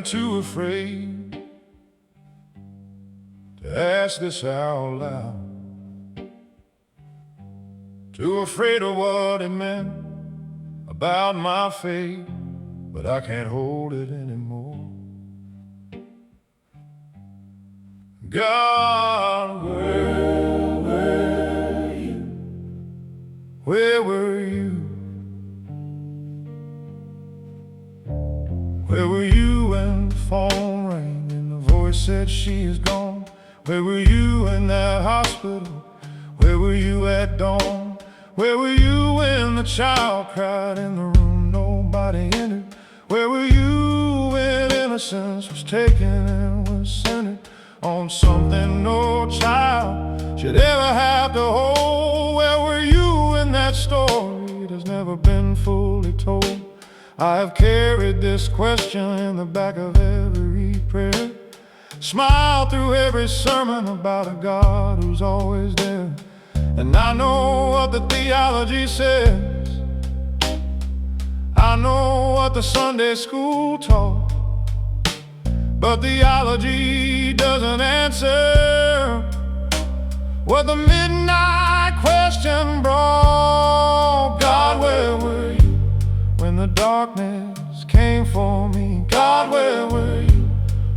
too afraid to ask this out loud. Too afraid of what it meant about my fate, but I can't hold it anymore. God, where were you? Where were you? Where were you when the phone rang and the voice said she is gone? Where were you in that hospital? Where were you at dawn? Where were you when the child cried in the room nobody entered? Where were you when innocence was taken and was centered on something no child should ever have to hold? Where were you in that story that's never been fully told? I have carried this question in the back of every prayer, smiled through every sermon about a God who's always there. And I know what the theology says, I know what the Sunday school taught, but theology doesn't answer what the midnight question brought. God, where were you when the darkness came for me? God, where were you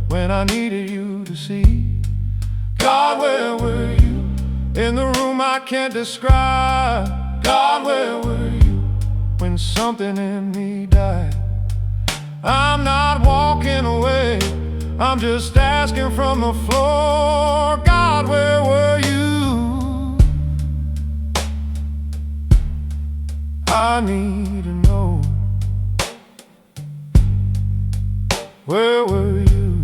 when I needed you to see? God, where were you in the room I can't describe? God, where were you when something in me died? I'm not walking away, I'm just asking from the floor. God, where were you? I need to know. Where were you?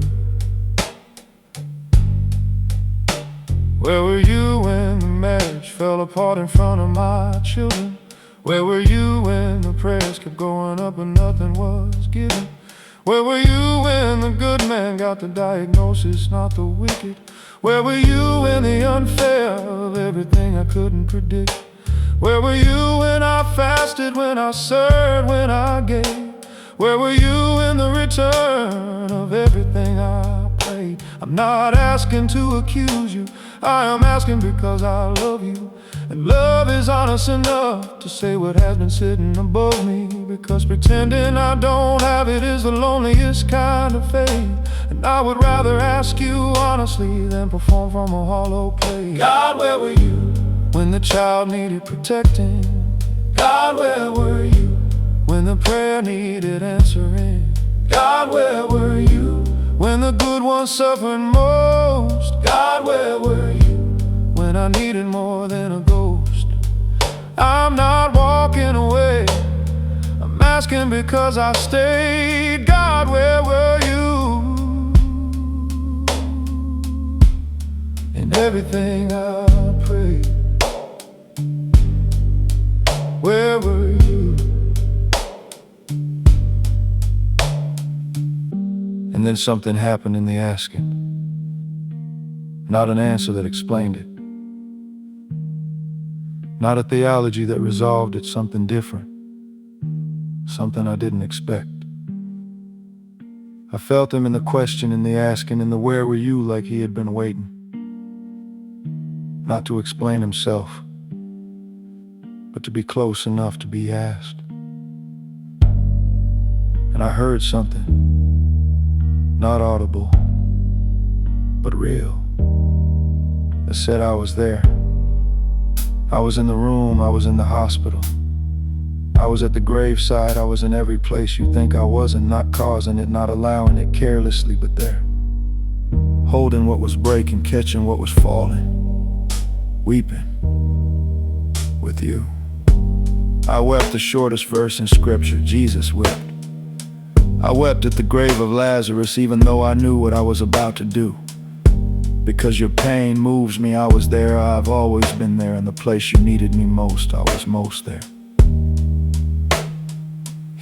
Where were you when the marriage fell apart in front of my children? Where were you when the prayers kept going up and nothing was given? Where were you when the good man got the diagnosis, not the wicked? Where were you in the unfair of everything I couldn't predict? Where were you when I fasted, when I served, when I gave? Where were you in the return of everything I prayed? I'm not asking to accuse you, I am asking because I love you. And love is honest enough to say what has been sitting above me, because pretending I don't have it is the loneliest kind of faith. And I would rather ask you honestly than perform from a hollow place. God, where were you when the child needed protecting? God, where were you when the prayer needed answering? God, where were you when the good ones suffered most? God, where were you when I needed more than a ghost? I'm not walking away, I'm asking because I stayed. God, where were you in everything I prayed? Where were you? And then something happened in the asking, not an answer that explained it, not a theology that resolved it, something different, something I didn't expect. I felt him in the question, in the asking, in the where were you, like he had been waiting, not to explain himself, but to be close enough to be asked. And I heard something, not audible, but real, that said I was there. I was in the room, I was in the hospital, I was at the graveside, I was in every place you think I wasn't, not causing it, not allowing it carelessly, but there, holding what was breaking, catching what was falling, weeping with you. I wept the shortest verse in scripture, Jesus wept. I wept at the grave of Lazarus, even though I knew what I was about to do. Because your pain moves me, I was there, I've always been there. In the place you needed me most, I was most there.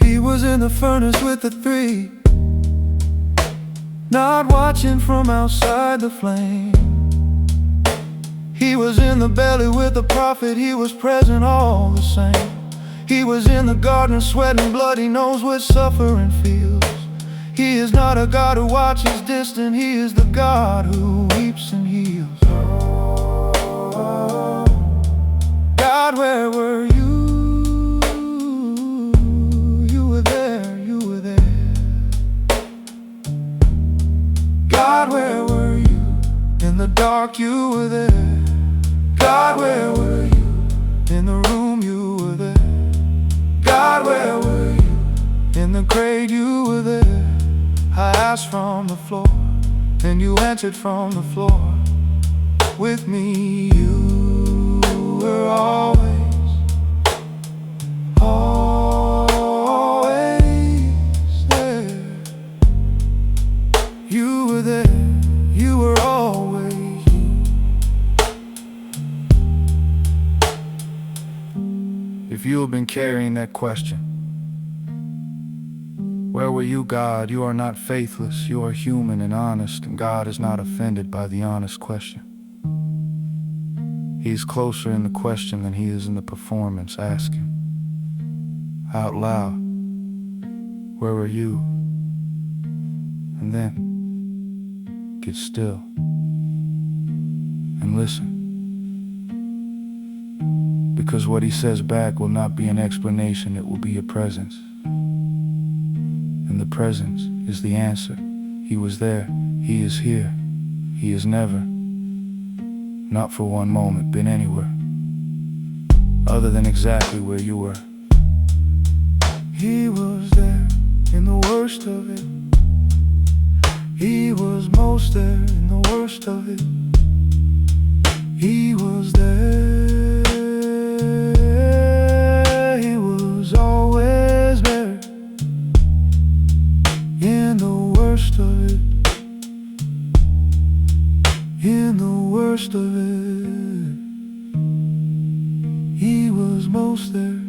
He was in the furnace with the three, not watching from outside the flame. He was in the belly with the prophet, he was present all the same. He was in the garden sweating blood, he knows what suffering feels. He is not a God who watches distant. He is the God who weeps and heals. God, where were you? You were there, you were there. God, where were you? In the dark you were there. God, where were you? In the room you were there. God, where were you? In the grave you were there. I asked from the floor, and you answered from the floor. With me you were always, always there. You were there, you were always. If you have been carrying that question, where were you, God? You are not faithless, you are human and honest, and God is not offended by the honest question. He is closer in the question than he is in the performance. Ask him out loud, where were you? And then get still and listen. Because what he says back will not be an explanation, it will be a presence. And the presence is the answer. He was there, he is here, he is never, not for one moment, been anywhere other than exactly where you were. He was there in the worst of it. He was most there in the worst of it. He was there. He was always there in the worst of it. In the worst of it. He was most there.